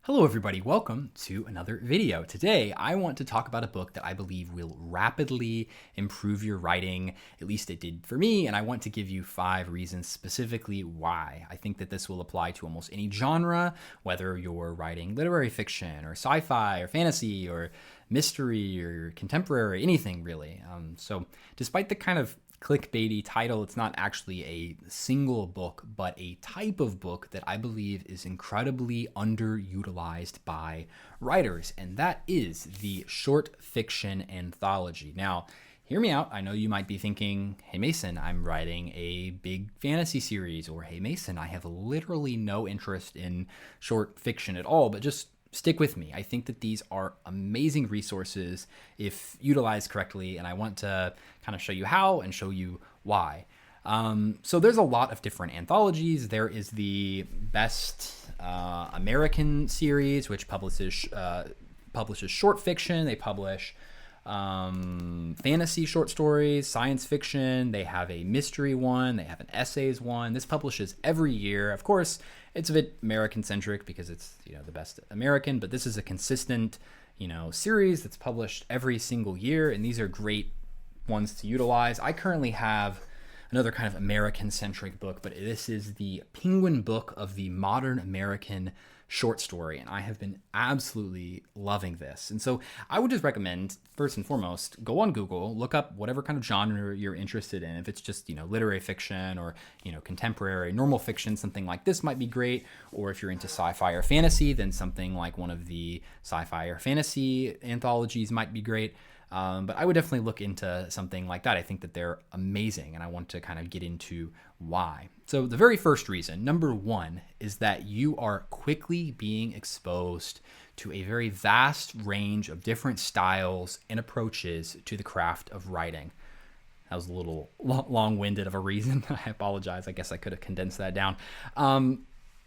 Hello everybody, welcome to another video. Today I want to talk about a book that I believe will rapidly improve your writing, at least it did for me, and I want to give you 5 reasons specifically why. I think that this will apply to almost any genre, whether you're writing literary fiction or sci-fi or fantasy or mystery or contemporary, anything really. So despite the kind of clickbaity title, it's not actually a single book, but a type of book that I believe is incredibly underutilized by writers, and that is the short fiction anthology. Now, hear me out. I know you might be thinking, hey Mason, I'm writing a big fantasy series, or hey Mason, I have literally no interest in short fiction at all, but just stick with me. I think that these are amazing resources if utilized correctly, and I want to kind of show you how and show you why. So there's a lot of different anthologies. There is the Best American series, which publishes short fiction. They publish fantasy short stories, science fiction. They have a mystery one. They have an essays one. This publishes every year. Of course, it's a bit American centric because it's the Best American, but this is a consistent series that's published every single year, and these are great ones to utilize. I currently have another kind of American centric book, but this is the Penguin Book of the Modern American Short Story, and I have been absolutely loving this. And so I would just recommend, first and foremost, go on Google, look up whatever kind of genre you're interested in. If it's just literary fiction or contemporary normal fiction, something like this might be great. Or if you're into sci-fi or fantasy, then something like one of the sci-fi or fantasy anthologies might be great. But I would definitely look into something like that. I think that they're amazing, and I want to kind of get into why. So the very first reason, number one, is that you are quickly being exposed to a very vast range of different styles and approaches to the craft of writing. That was a little long-winded of a reason. I apologize. I guess I could have condensed that down.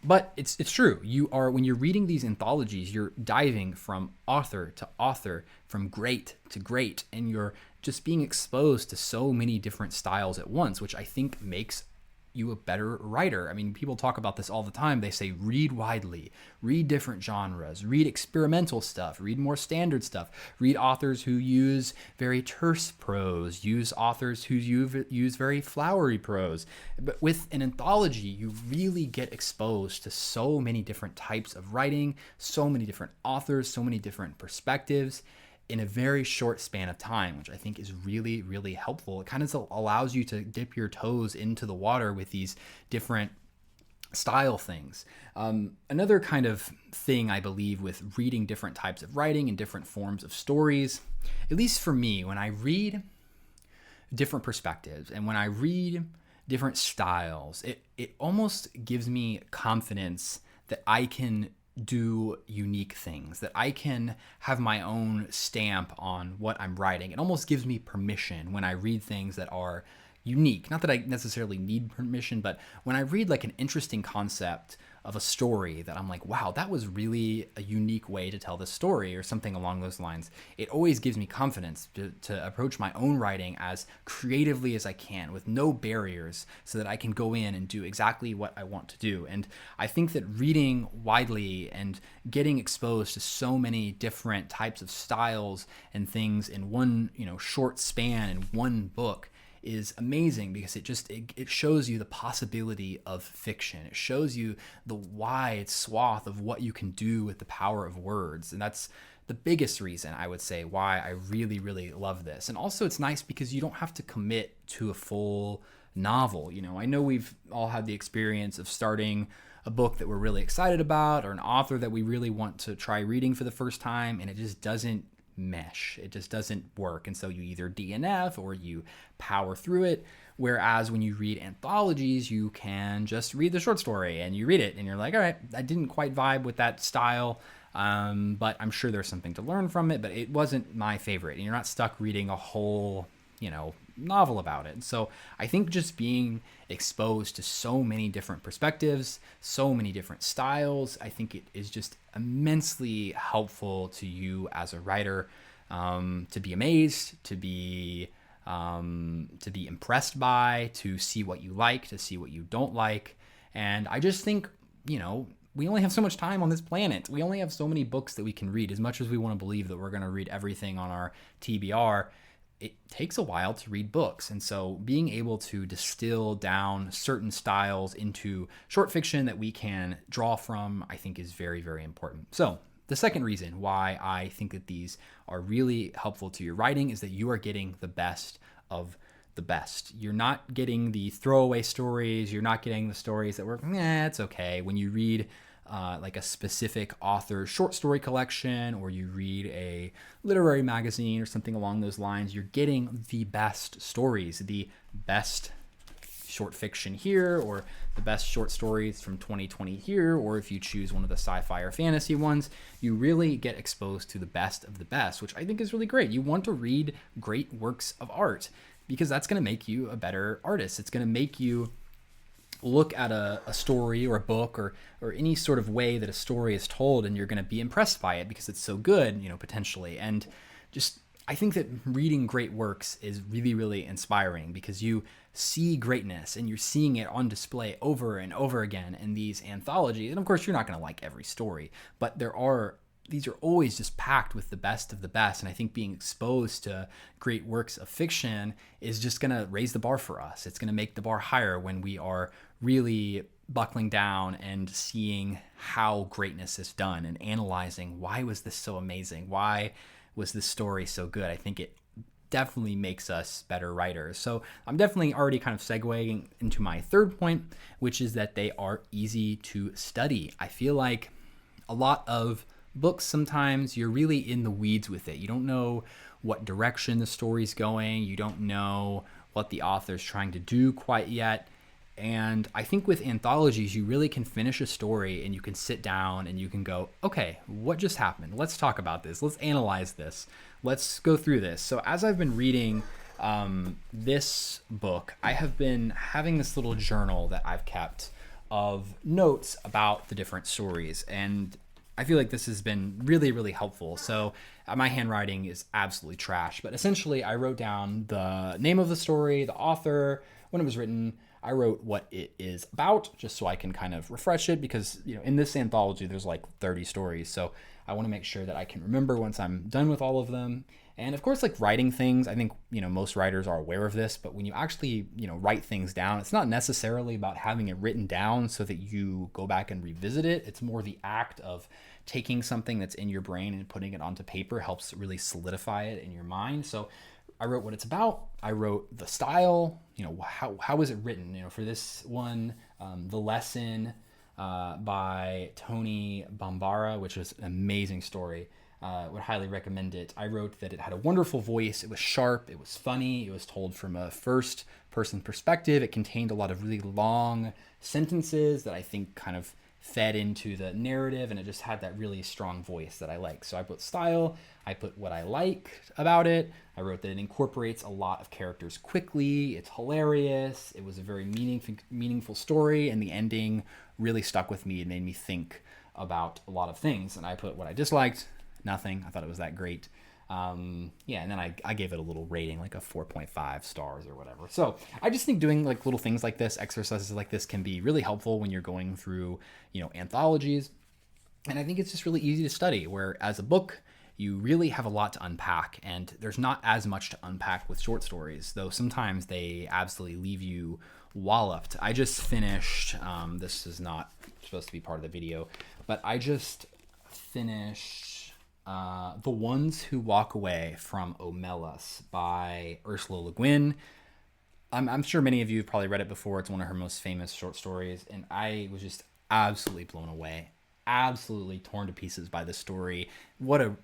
But it's true. When you're reading these anthologies, you're diving from author to author, from great to great, and you're just being exposed to so many different styles at once, which I think makes you a better writer. I mean, people talk about this all the time. They say read widely, read different genres, read experimental stuff, read more standard stuff, read authors who use very terse prose, use authors who use very flowery prose. But with an anthology, you really get exposed to so many different types of writing, so many different authors, so many different perspectives in a very short span of time, which I think is really, really helpful. It kind of allows you to dip your toes into the water with these different style things. Another kind of thing I believe with reading different types of writing and different forms of stories, at least for me, when I read different perspectives and when I read different styles, it almost gives me confidence that I can do unique things, that I can have my own stamp on what I'm writing. It almost gives me permission when I read things that are unique. Not that I necessarily need permission, but when I read like an interesting concept of a story that I'm like, wow, that was really a unique way to tell this story or something along those lines, it always gives me confidence to approach my own writing as creatively as I can with no barriers so that I can go in and do exactly what I want to do. And I think that reading widely and getting exposed to so many different types of styles and things in one, short span in one book is amazing because it shows you the possibility of fiction. It shows you the wide swath of what you can do with the power of words. And that's the biggest reason I would say why I really, really love this. And also it's nice because you don't have to commit to a full novel. I know we've all had the experience of starting a book that we're really excited about or an author that we really want to try reading for the first time, and it just doesn't mesh. It just doesn't work. And so you either DNF or you power through it. Whereas when you read anthologies, you can just read the short story and you read it and you're like, all right, I didn't quite vibe with that style. But I'm sure there's something to learn from it, but it wasn't my favorite. And you're not stuck reading a whole, novel about it. So I think just being exposed to so many different perspectives, so many different styles, I think it is just immensely helpful to you as a writer, to be amazed, to be impressed by, to see what you like, to see what you don't like. And I just think, we only have so much time on this planet. We only have so many books that we can read. As much as we want to believe that we're going to read everything on our TBR, it takes a while to read books. And so being able to distill down certain styles into short fiction that we can draw from, I think is very, very important. So the second reason why I think that these are really helpful to your writing is that you are getting the best of the best. You're not getting the throwaway stories. You're not getting the stories that were, it's okay. When you read like a specific author's short story collection, or you read a literary magazine or something along those lines, you're getting the best stories, the best short fiction here, or the best short stories from 2020 here, or if you choose one of the sci-fi or fantasy ones, you really get exposed to the best of the best, which I think is really great. You want to read great works of art because that's going to make you a better artist. It's going to make you look at a story or a book or any sort of way that a story is told, and you're going to be impressed by it because it's so good, potentially. And just, I think that reading great works is really, really inspiring because you see greatness and you're seeing it on display over and over again in these anthologies. And of course, you're not going to like every story, but these are always just packed with the best of the best. And I think being exposed to great works of fiction is just going to raise the bar for us. It's going to make the bar higher when we are really buckling down and seeing how greatness is done and analyzing, why was this so amazing? Why was this story so good? I think it definitely makes us better writers. So I'm definitely already kind of segueing into my third point, which is that they are easy to study. I feel like a lot of books, sometimes you're really in the weeds with it. You don't know what direction the story's going. You don't know what the author's trying to do quite yet. And I think with anthologies, you really can finish a story and you can sit down and you can go, okay, what just happened? Let's talk about this. Let's analyze this. Let's go through this. So as I've been reading this book, I have been having this little journal that I've kept of notes about the different stories. And I feel like this has been really, really helpful. So my handwriting is absolutely trash, but essentially I wrote down the name of the story, the author, when it was written. I wrote what it is about just so I can kind of refresh it because, in this anthology, there's like 30 stories. So I want to make sure that I can remember once I'm done with all of them. And of course, like writing things, I think, most writers are aware of this, but when you actually, write things down, it's not necessarily about having it written down so that you go back and revisit it. It's more the act of taking something that's in your brain and putting it onto paper helps really solidify it in your mind. So I wrote what it's about. I wrote the style, how is it written? For this one, The Lesson by Tony Bambara, which was an amazing story. Would highly recommend it. I wrote that it had a wonderful voice. It was sharp. It was funny. It was told from a first person perspective. It contained a lot of really long sentences that I think kind of fed into the narrative, and it just had that really strong voice that I like. So I put style, I put what I like about it. I wrote that it incorporates a lot of characters quickly. It's hilarious. It was a very meaningful story, and the ending really stuck with me and made me think about a lot of things. And I put what I disliked, nothing. I thought it was that great. And then I gave it a little rating, like a 4.5 stars or whatever. So I just think doing like little things like this, exercises like this, can be really helpful when you're going through, anthologies. And I think it's just really easy to study, where as a book, you really have a lot to unpack, and there's not as much to unpack with short stories, though sometimes they absolutely leave you walloped. I just finished, this is not supposed to be part of the video, but I just finished The Ones Who Walk Away from Omelas by Ursula Le Guin. I'm sure many of you have probably read it before. It's one of her most famous short stories, and I was just absolutely blown away, absolutely torn to pieces by this story. What a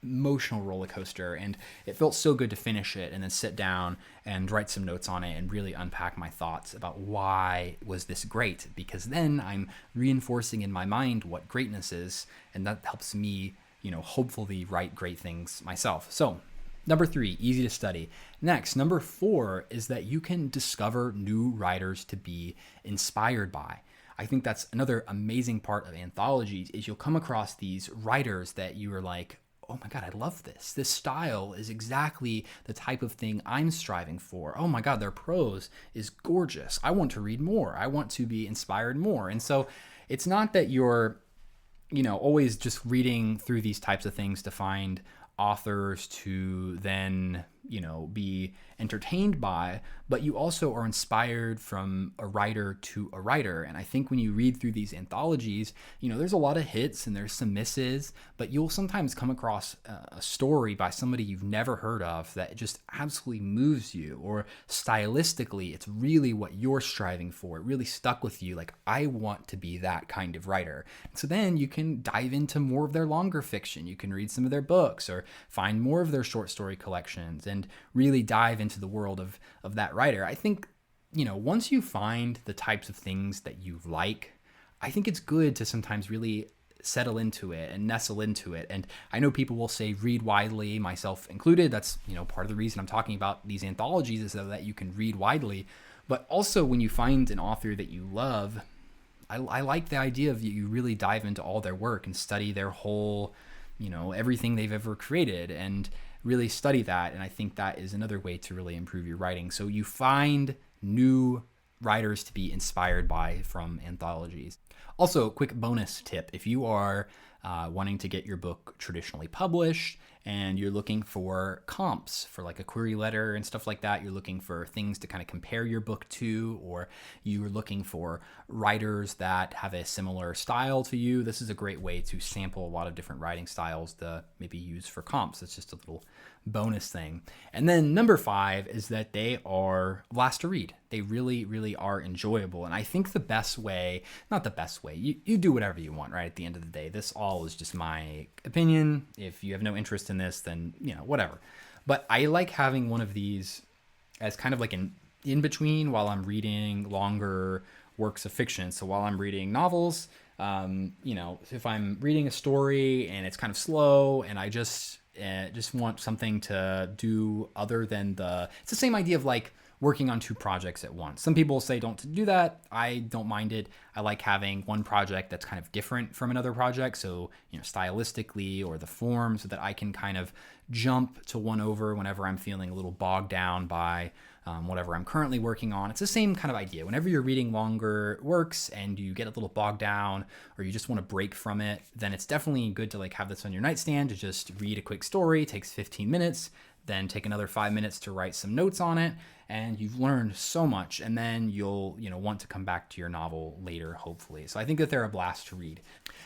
emotional roller coaster, and it felt so good to finish it and then sit down and write some notes on it and really unpack my thoughts about why was this great, because then I'm reinforcing in my mind what greatness is, and that helps me hopefully write great things myself. So number 3, easy to study. Next, number 4 is that you can discover new writers to be inspired by. I think that's another amazing part of anthologies, is you'll come across these writers that you are like, oh my God, I love this. This style is exactly the type of thing I'm striving for. Oh my God, their prose is gorgeous. I want to read more. I want to be inspired more. And so it's not that you're, always just reading through these types of things to find authors to then, be entertained by, but you also are inspired from a writer to a writer. And I think when you read through these anthologies, there's a lot of hits and there's some misses, but you'll sometimes come across a story by somebody you've never heard of that just absolutely moves you, or stylistically, it's really what you're striving for. It really stuck with you. Like, I want to be that kind of writer. So then you can dive into more of their longer fiction. You can read some of their books or find more of their short story collections and really dive into the world of that writer. I think, once you find the types of things that you like, I think it's good to sometimes really settle into it and nestle into it. And I know people will say read widely, myself included. That's, part of the reason I'm talking about these anthologies, is so that you can read widely. But also, when you find an author that you love, I like the idea of you really dive into all their work and study their whole, everything they've ever created, and really study that. And I think that is another way to really improve your writing. So you find new writers to be inspired by from anthologies. Also, quick bonus tip: if you are wanting to get your book traditionally published and you're looking for comps for like a query letter and stuff like that, you're looking for things to kind of compare your book to, or you're looking for writers that have a similar style to you, this is a great way to sample a lot of different writing styles to maybe use for comps. It's just a little bonus thing. And then number 5 is that they are last to read. They really, really are enjoyable. And I think the best way, not the best way, you do whatever you want, right? At the end of the day, this all is just my opinion. If you have no interest in this, then, whatever. But I like having one of these as kind of like an in between while I'm reading longer works of fiction. So while I'm reading novels, if I'm reading a story and it's kind of slow and I just want something to do other than it's the same idea of like working on 2 projects at once. Some people say don't do that. I don't mind it. I like having one project that's kind of different from another project. So, stylistically or the form, so that I can kind of jump to one over whenever I'm feeling a little bogged down by whatever I'm currently working on. It's the same kind of idea. Whenever you're reading longer works and you get a little bogged down or you just want to break from it, then it's definitely good to like have this on your nightstand to just read a quick story. It takes 15 minutes, then take another 5 minutes to write some notes on it, and you've learned so much, and then you'll want to come back to your novel later, hopefully. So I think that they're a blast to read.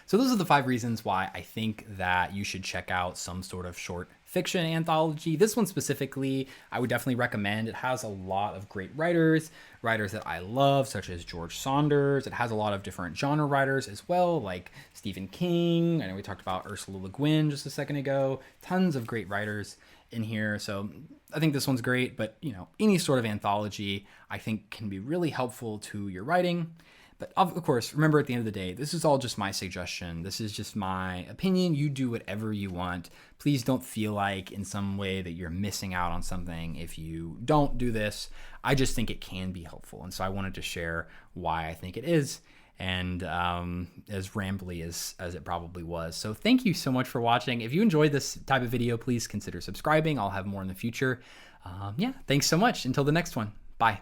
So those are the 5 reasons why I think that you should check out some sort of short fiction anthology. This one specifically, I would definitely recommend. It has a lot of great writers that I love, such as George Saunders. It has a lot of different genre writers as well, like Stephen King. I know we talked about Ursula Le Guin just a second ago. Tons of great writers in here. So I think this one's great, but any sort of anthology I think can be really helpful to your writing. But of course, remember, at the end of the day, this is all just my suggestion. This is just my opinion. You do whatever you want. Please don't feel like in some way that you're missing out on something if you don't do this. I just think it can be helpful. And so I wanted to share why I think it is. And as rambly as it probably was. So thank you so much for watching. If you enjoyed this type of video, please consider subscribing. I'll have more in the future. Thanks so much. Until the next one. Bye.